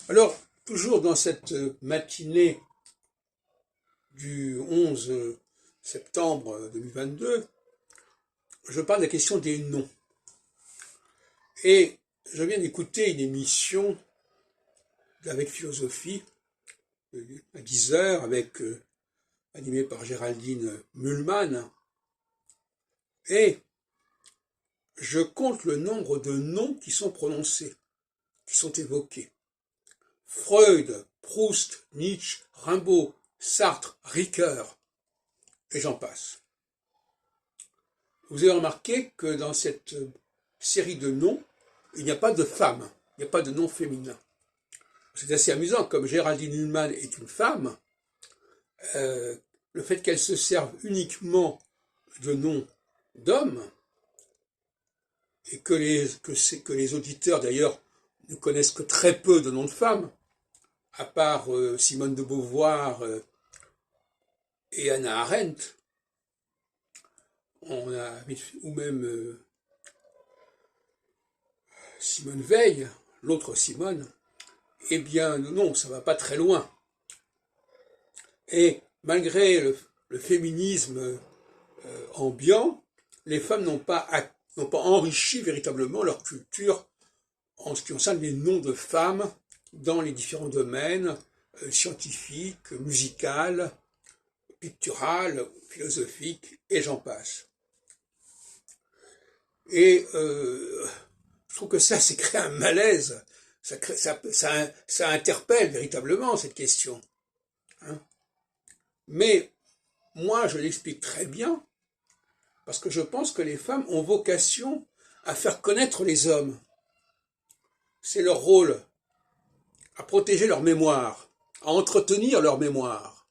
Alors, toujours dans cette matinée du 11 septembre 2022, je parle de la question des noms. Et je viens d'écouter une émission avec philosophie à 10 heures, animée par Géraldine Mühlmann. Et je compte le nombre de noms qui sont prononcés, qui sont évoqués. Freud, Proust, Nietzsche, Rimbaud, Sartre, Ricoeur, et j'en passe. Vous avez remarqué que dans cette série de noms, il n'y a pas de femme, il n'y a pas de nom féminin. C'est assez amusant, comme Géraldine Mühlmann est une femme, le fait qu'elle se serve uniquement de noms d'hommes, et que les auditeurs d'ailleurs ne connaissent que très peu de noms de femmes, à part Simone de Beauvoir et Hannah Arendt, ou même Simone Veil, l'autre Simone, eh bien non, ça ne va pas très loin. Et malgré le féminisme ambiant, les femmes n'ont pas enrichi véritablement leur culture en ce qui concerne les noms de femmes dans les différents domaines scientifiques, musicaux, pictural, philosophique, et j'en passe. Et je trouve que ça crée un malaise, ça interpelle véritablement cette question. Hein. Mais moi, je l'explique très bien, parce que je pense que les femmes ont vocation à faire connaître les hommes. C'est leur rôle, à protéger leur mémoire, à entretenir leur mémoire.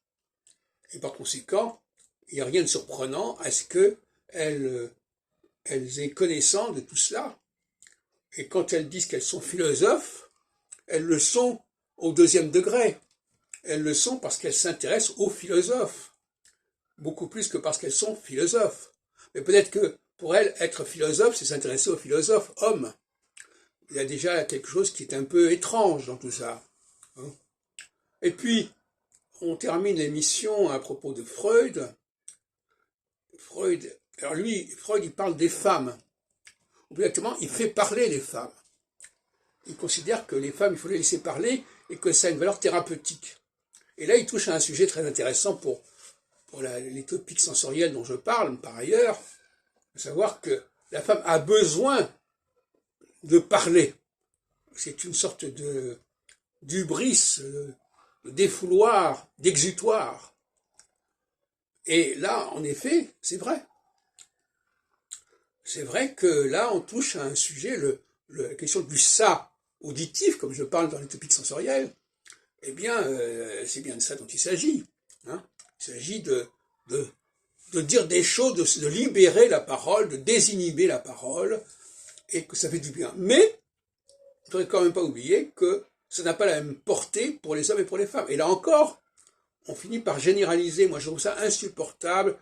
Et par conséquent, il n'y a rien de surprenant à ce qu'elles aient connaissance de tout cela. Et quand elles disent qu'elles sont philosophes, elles le sont au deuxième degré. Elles le sont parce qu'elles s'intéressent aux philosophes, beaucoup plus que parce qu'elles sont philosophes. Mais peut-être que pour elles, être philosophe, c'est s'intéresser aux philosophes hommes. Il y a déjà quelque chose qui est un peu étrange dans tout ça. Et puis, on termine l'émission à propos de Freud. Alors lui, Freud, il parle des femmes. Obligatoirement, il fait parler les femmes. Il considère que les femmes, il faut les laisser parler et que ça a une valeur thérapeutique. Et là, il touche à un sujet très intéressant pour les topiques sensoriels dont je parle, par ailleurs, de savoir que la femme a besoin de parler. C'est une sorte d'hubris, de défouloir, d'exutoire. Et là, en effet, c'est vrai. C'est vrai que là, on touche à un sujet, la question du ça auditif, comme je parle dans les topiques sensoriels, eh bien, c'est bien de ça dont il s'agit. Hein. Il s'agit de dire des choses, de libérer la parole, de désinhiber la parole, et que ça fait du bien. Mais, il ne faudrait quand même pas oublier que ça n'a pas la même portée pour les hommes et pour les femmes. Et là encore, on finit par généraliser. Moi, je trouve ça insupportable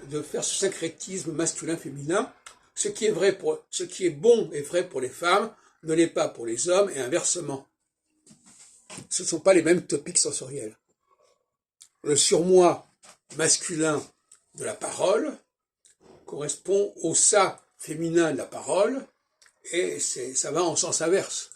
de faire ce syncrétisme masculin-féminin. Ce qui est bon et vrai pour les femmes ne l'est pas pour les hommes et inversement. Ce ne sont pas les mêmes topiques sensoriels. Le surmoi masculin de la parole correspond au ça féminin de la parole et ça va en sens inverse.